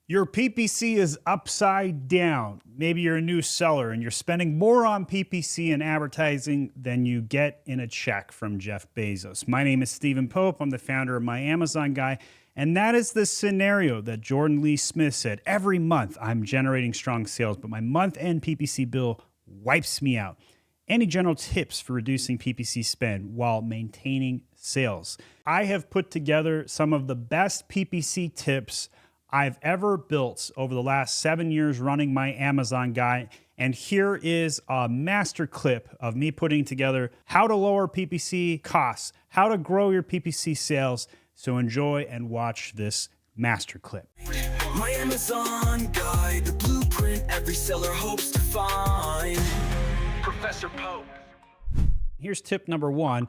Your PPC is upside down. Maybe you're a new seller and you're spending more on PPC and advertising than you get in a check from Jeff Bezos. My name is Stephen Pope. I'm the founder of My Amazon Guy. And that is the scenario that Jordan Lee Smith said. Every month I'm generating strong sales, but my month-end PPC bill wipes me out. Any general tips for reducing PPC spend while maintaining sales? I have put together some of the best PPC tips I've ever built over the last 7 years running My Amazon Guy. And here is a master clip of me putting together how to lower PPC costs, how to grow your PPC sales. So enjoy and watch this master clip. My Amazon Guy, the blueprint every seller hopes to find. Professor Pope. Here's tip number one.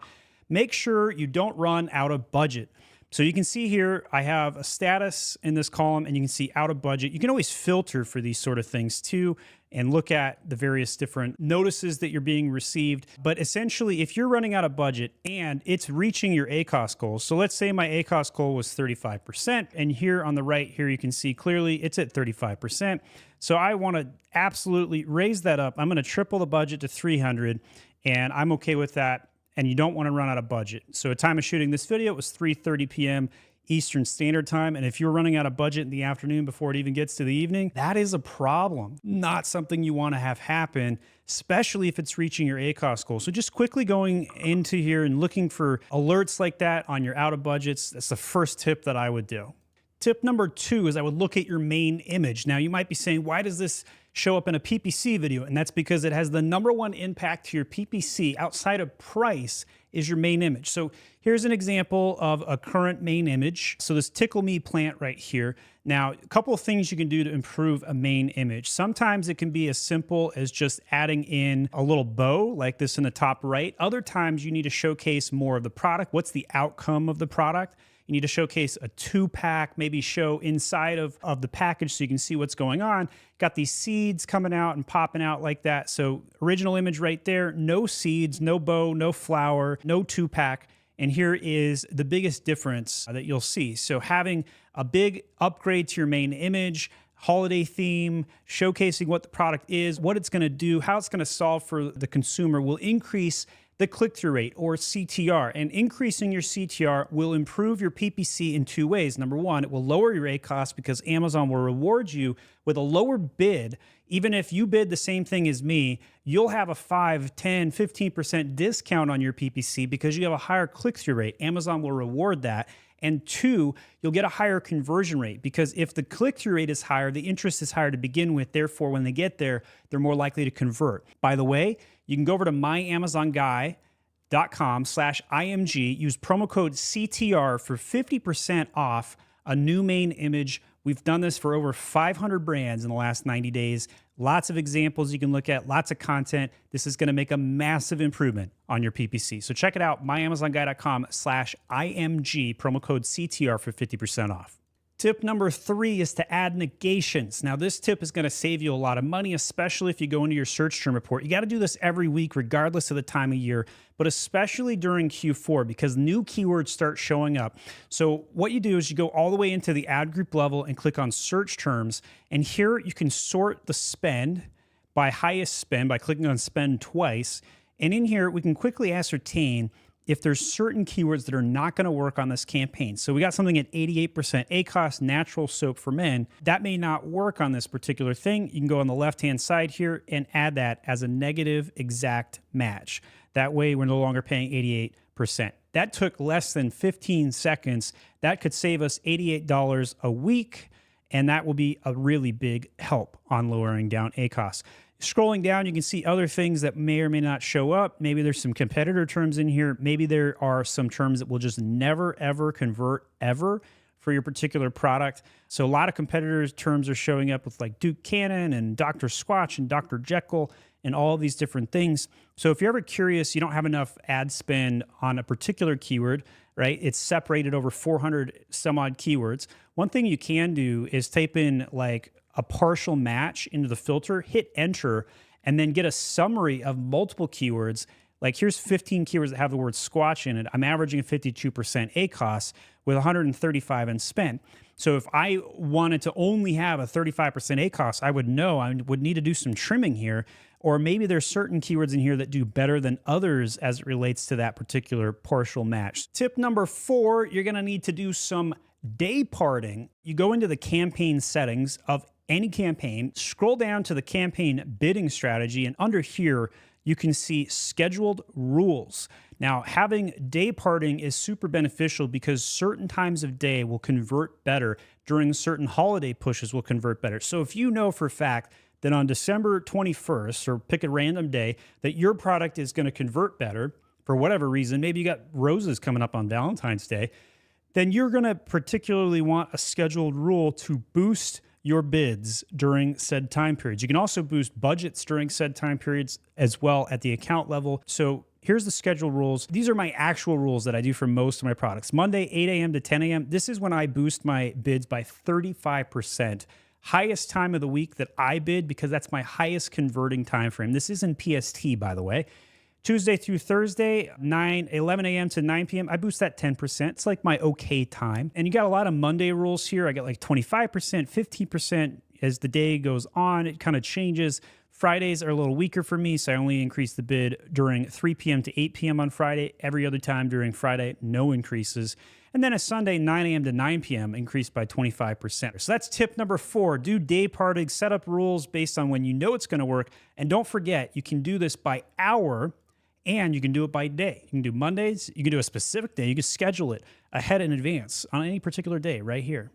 Make sure you don't run out of budget. So you can see here, I have a status in this column and you can see out of budget. You can always filter for these sort of things too and look at the various different notices that you're being received. But essentially, if you're running out of budget and it's reaching your ACOS goals, so let's say my ACOS goal was 35%, and here on the right here, you can see clearly it's at 35%. So I want to absolutely raise that up. I'm going to triple the budget to 300, and I'm okay with that. And you don't want to run out of budget. So at time of shooting this video, it was 3:30 p.m. Eastern Standard Time. And if you're running out of budget in the afternoon before it even gets to the evening, that is a problem. Not something you want to have happen, especially if it's reaching your ACOS goal. So just quickly going into here and looking for alerts like that on your out of budgets, that's the first tip that I would do. Tip number two is I would look at your main image. Now you might be saying, why does this show up in a PPC video? And that's because it has the #1 impact to your PPC outside of price is your main image. So here's an example of a current main image. So this Tickle Me plant right here. Now, a couple of things you can do to improve a main image. Sometimes it can be as simple as just adding in a little bow like this in the top right. Other times you need to showcase more of the product. What's the outcome of the product? You need to showcase a 2-pack, maybe show inside of the package so you can see what's going on. Got these seeds coming out and popping out like that. So original image right there, no seeds, no bow, no flower, no 2-pack. And here is the biggest difference that you'll see. So having a big upgrade to your main image, holiday theme, showcasing what the product is, what it's going to do, how it's going to solve for the consumer will increase the click-through rate, or CTR. And increasing your CTR will improve your PPC in two ways. Number one, it will lower your ACOS because Amazon will reward you with a lower bid. Even if you bid the same thing as me, you'll have a 5, 10, 15% discount on your PPC because you have a higher click-through rate. Amazon will reward that. And two, you'll get a higher conversion rate because if the click-through rate is higher, the interest is higher to begin with. Therefore, when they get there, they're more likely to convert. By the way, you can go over to myamazonguy.com/IMG, use promo code CTR for 50% off a new main image. We've done this for over 500 brands in the last 90 days. Lots of examples you can look at, lots of content. This is going to make a massive improvement on your PPC. So check it out, myamazonguy.com/IMG, promo code CTR for 50% off. Tip number 3 is to add negations. Now, this tip is going to save you a lot of money, especially if you go into your search term report. You got to do this every week, regardless of the time of year, but especially during Q4 because new keywords start showing up. So what you do is you go all the way into the ad group level and click on search terms. And here you can sort the spend by highest spend by clicking on spend twice. And in here, we can quickly ascertain if there's certain keywords that are not going to work on this campaign. So we got something at 88% ACOS natural soap for men. That may not work on this particular thing. You can go on the left-hand side here and add that as a negative exact match. That way we're no longer paying 88%. That took less than 15 seconds. That could save us $88 a week, and that will be a really big help on lowering down ACOS. Scrolling down, you can see other things that may or may not show up. Maybe there's some competitor terms in here. Maybe there are some terms that will just never, ever convert ever for your particular product. So a lot of competitors' terms are showing up with like Duke Cannon and Dr. Squatch and Dr. Jekyll and all of these different things. So if you're ever curious, you don't have enough ad spend on a particular keyword, right? It's separated over 400 some odd keywords. One thing you can do is type in like a partial match into the filter, hit enter, and then get a summary of multiple keywords Like here's 15 keywords that have the word squatch in it. I'm averaging a 52% ACOS with 135 in spend. So if I wanted to only have a 35% ACOS, I would know I would need to do some trimming here, or maybe there's certain keywords in here that do better than others as it relates to that particular partial match. Tip number 4, you're gonna need to do some day parting. You go into the campaign settings of any campaign, scroll down to the campaign bidding strategy, and under here, you can see scheduled rules. Now, having day parting is super beneficial because certain times of day will convert better during certain holiday pushes will convert better. So if you know for a fact that on December 21st, or pick a random day, that your product is going to convert better for whatever reason, maybe you got roses coming up on Valentine's Day, then you're going to particularly want a scheduled rule to boost your bids during said time periods. You can also boost budgets during said time periods as well at the account level. So here's the scheduled rules. These are my actual rules that I do for most of my products. Monday, 8 a.m. to 10 a.m. This is when I boost my bids by 35%. Highest time of the week that I bid because that's my highest converting time frame. This is in PST, by the way. Tuesday through Thursday, 11 a.m. to 9 p.m., I boost that 10%. It's like my okay time. And you got a lot of Monday rules here. I got like 25%, 15%. As the day goes on, it kind of changes. Fridays are a little weaker for me, so I only increase the bid during 3 p.m. to 8 p.m. on Friday. Every other time during Friday, no increases. And then a Sunday, 9 a.m. to 9 p.m., increased by 25%. So that's tip number 4. Do day parting, set up rules based on when you know it's going to work. And don't forget, you can do this by hour, and you can do it by day. You can do Mondays. You can do a specific day. You can schedule it ahead in advance on any particular day right here.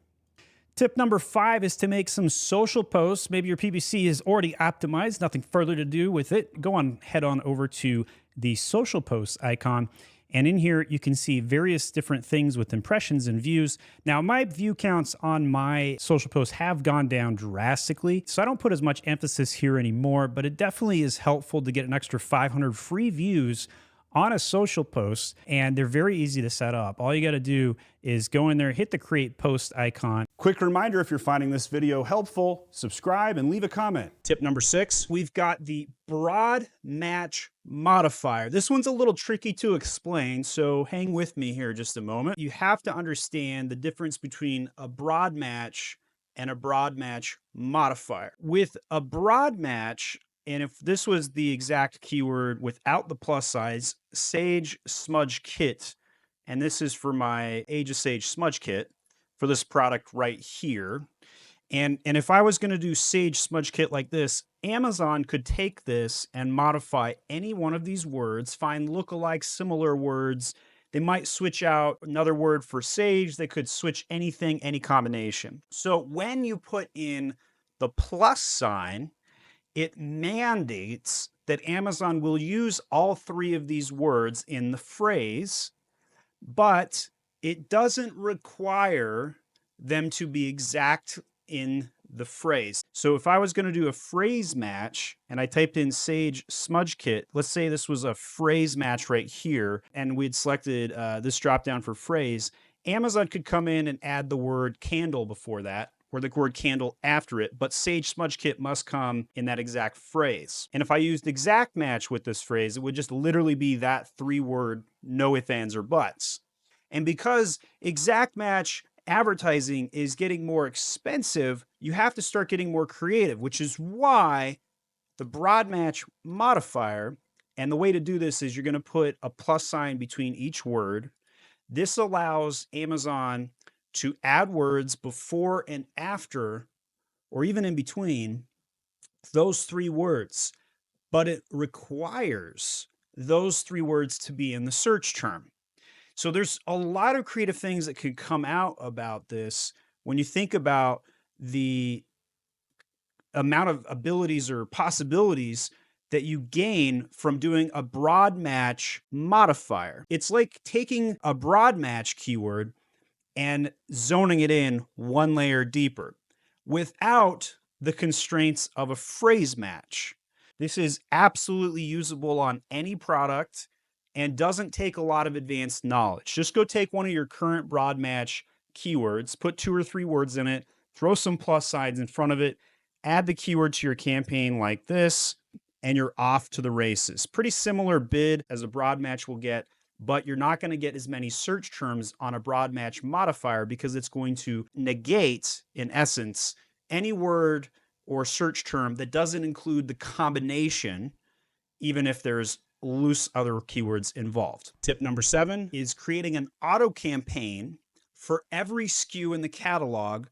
Tip number 5 is to make some social posts. Maybe your PPC is already optimized, nothing further to do with it. Go on, head on over to the social posts icon. And in here, you can see various different things with impressions and views. Now, my view counts on my social posts have gone down drastically, so I don't put as much emphasis here anymore, but it definitely is helpful to get an extra 500 free views on a social post, and they're very easy to set up. All you got to do is go in there, hit the create post icon. Quick reminder, if you're finding this video helpful, subscribe and leave a comment. Tip number 6, we've got the broad match modifier. This one's a little tricky to explain, so hang with me here just a moment. You have to understand the difference between a broad match and a broad match modifier. With a broad match, and if this was the exact keyword without the plus size, Sage Smudge Kit, and this is for my Age of Sage Smudge Kit for this product right here. And if I was going to do Sage Smudge Kit like this, Amazon could take this and modify any one of these words, find lookalike similar words. They might switch out another word for Sage. They could switch anything, any combination. So when you put in the plus sign, it mandates that Amazon will use all 3 of these words in the phrase, but it doesn't require them to be exact in the phrase. So if I was going to do a phrase match and I typed in Sage Smudge Kit, let's say this was a phrase match right here, and we'd selected this drop down for phrase, Amazon could come in and add the word candle before that, or the word candle after it, but Sage Smudge Kit must come in that exact phrase. And if I used exact match with this phrase, it would just literally be that 3-word, no ifs, ands, or buts. And because exact match advertising is getting more expensive, you have to start getting more creative, which is why the broad match modifier, and the way to do this is you're going to put a plus sign between each word. This allows Amazon to add words before and after, or even in between, those 3 words, but it requires those 3 words to be in the search term. So there's a lot of creative things that could come out about this when you think about the amount of abilities or possibilities that you gain from doing a broad match modifier. It's like taking a broad match keyword and zoning it in 1 layer deeper without the constraints of a phrase match. This is absolutely usable on any product and doesn't take a lot of advanced knowledge. Just go take one of your current broad match keywords, put 2 or 3 words in it, throw some plus signs in front of it, add the keyword to your campaign like this, and you're off to the races. Pretty similar bid as a broad match will get, but you're not going to get as many search terms on a broad match modifier because it's going to negate, in essence, any word or search term that doesn't include the combination, even if there's loose other keywords involved. Tip number 7 is creating an auto campaign for every SKU in the catalog,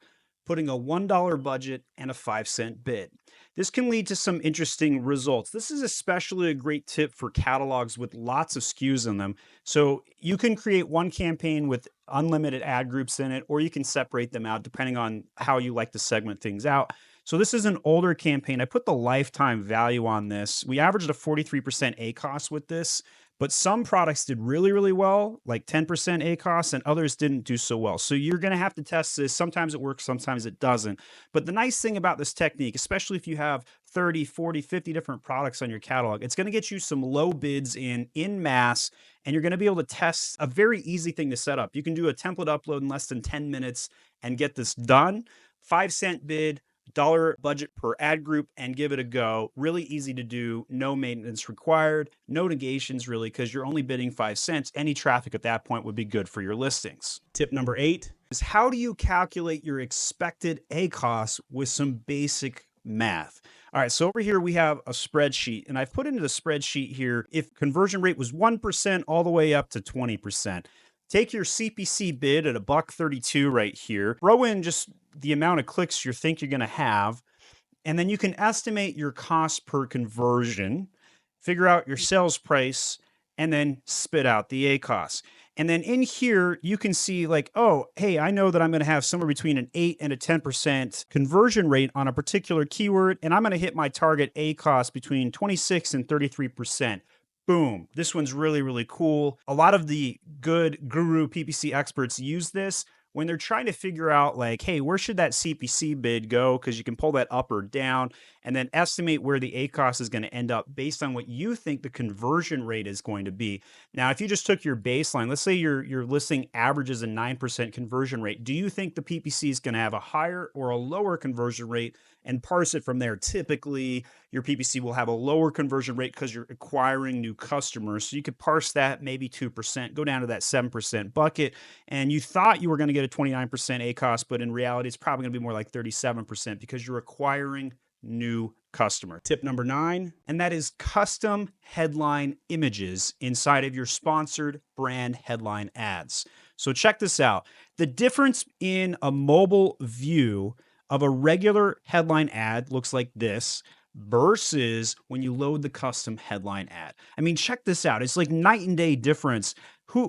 putting a $1 budget and a 5-cent bid. This can lead to some interesting results. This is especially a great tip for catalogs with lots of SKUs in them. So you can create one campaign with unlimited ad groups in it, or you can separate them out depending on how you like to segment things out. So this is an older campaign. I put the lifetime value on this. We averaged a 43% ACOS with this, but some products did really, really well, like 10% ACOS, and others didn't do so well. So you're going to have to test this. Sometimes it works, sometimes it doesn't. But the nice thing about this technique, especially if you have 30, 40, 50 different products on your catalog, it's going to get you some low bids in mass, and you're going to be able to test a very easy thing to set up. You can do a template upload in less than 10 minutes and get this done. 5-cent bid, $1 budget per ad group, and give it a go. Really easy to do, no maintenance required, no negations really, because you're only bidding 5 cents. Any traffic at that point would be good for your listings. Tip number 8 is how do you calculate your expected ACOS with some basic math? All right, so over here we have a spreadsheet, and I've put into the spreadsheet here if conversion rate was 1% all the way up to 20%. Take your CPC bid at $1.32 right here, throw in just the amount of clicks you think you're going to have, and then you can estimate your cost per conversion, figure out your sales price, and then spit out the ACOS. And then in here, you can see like, oh, hey, I know that I'm going to have somewhere between an 8 and a 10% conversion rate on a particular keyword, and I'm going to hit my target ACOS between 26 and 33%. Boom. This one's really, really cool. A lot of the good guru PPC experts use this when they're trying to figure out like, hey, where should that CPC bid go? Because you can pull that up or down and then estimate where the ACOS is going to end up based on what you think the conversion rate is going to be. Now, if you just took your baseline, let's say your listing averages a 9% conversion rate. Do you think the PPC is going to have a higher or a lower conversion rate? And parse it from there. Typically, your PPC will have a lower conversion rate because you're acquiring new customers. So you could parse that maybe 2%, go down to that 7% bucket. And you thought you were going to get a 29% ACOS, but in reality, it's probably going to be more like 37% because you're acquiring new customer. Tip number 9, and that is custom headline images inside of your sponsored brand headline ads. So check this out. The difference in a mobile view of a regular headline ad looks like this versus when you load the custom headline ad. I mean, check this out. It's like night and day difference.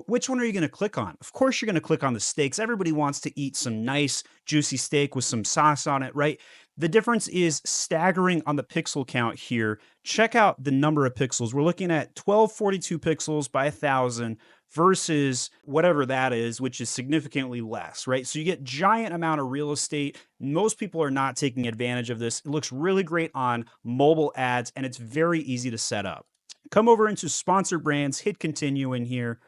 Which one are you going to click on? Of course, you're going to click on the steaks. Everybody wants to eat some nice, juicy steak with some sauce on it, right? The difference is staggering on the pixel count here. Check out the number of pixels. We're looking at 1242 pixels by 1,000 versus whatever that is, which is significantly less, right? So you get giant amount of real estate. Most people are not taking advantage of this. It looks really great on mobile ads, and it's very easy to set up. Come over into sponsored brands, hit continue in here.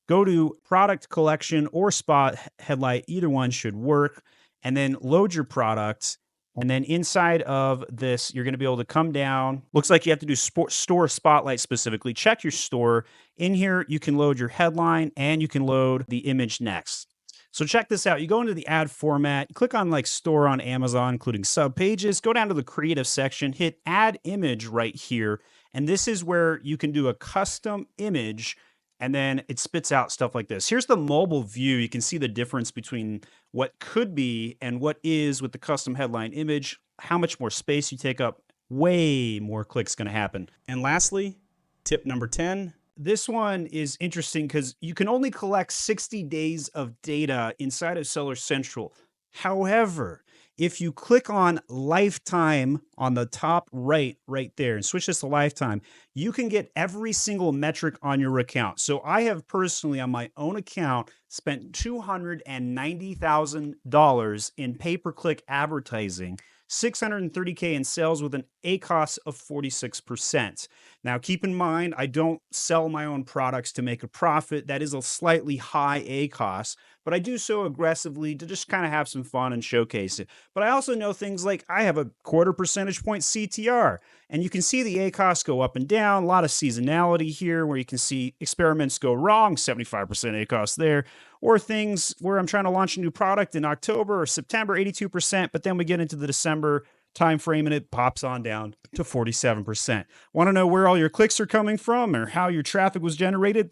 Go to product collection or spot headlight. Either one should work. And then load your product. And then inside of this, you're going to be able to come down. Looks like you have to do store spotlight specifically. Check your store. In here, you can load your headline and you can load the image next. So check this out. You go into the ad format, click on like store on Amazon, including sub pages, go down to the creative section, hit add image right here. And this is where you can do a custom image. And then it spits out stuff like this. Here's the mobile view. You can see the difference between what could be and what is with the custom headline image, how much more space you take up, way more clicks going to happen. And lastly, tip number 10. This one is interesting because you can only collect 60 days of data inside of Seller Central. However, if you click on lifetime on the top right there and switch this to lifetime, you can get every single metric on your account. So I have personally on my own account spent $290,000 in pay-per-click advertising, $630K in sales with an ACOS of 46%. Now, keep in mind, I don't sell my own products to make a profit. That is a slightly high ACOS, but I do so aggressively to just kind of have some fun and showcase it. But I also know things like I have a 1/4 percentage point CTR, and you can see the ACOS go up and down, a lot of seasonality here where you can see experiments go wrong, 75% ACOS there, or things where I'm trying to launch a new product in October or September, 82%, but then we get into the December time frame and it pops on down to 47%. Want to know where all your clicks are coming from or how your traffic was generated?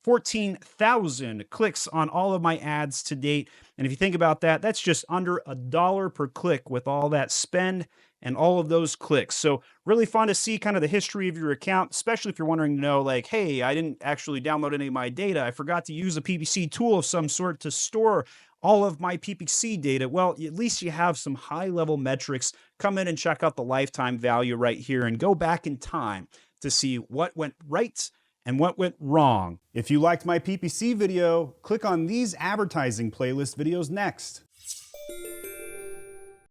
14,000 clicks on all of my ads to date. And if you think about that, that's just under $1 per click with all that spend and all of those clicks. So really fun to see kind of the history of your account, especially if you're wondering to know like, hey, I didn't actually download any of my data. I forgot to use a PPC tool of some sort to store all of my PPC data. Well, at least you have some high level metrics. Come in and check out the lifetime value right here and go back in time to see what went right and what went wrong. If you liked my PPC video, click on these advertising playlist videos next.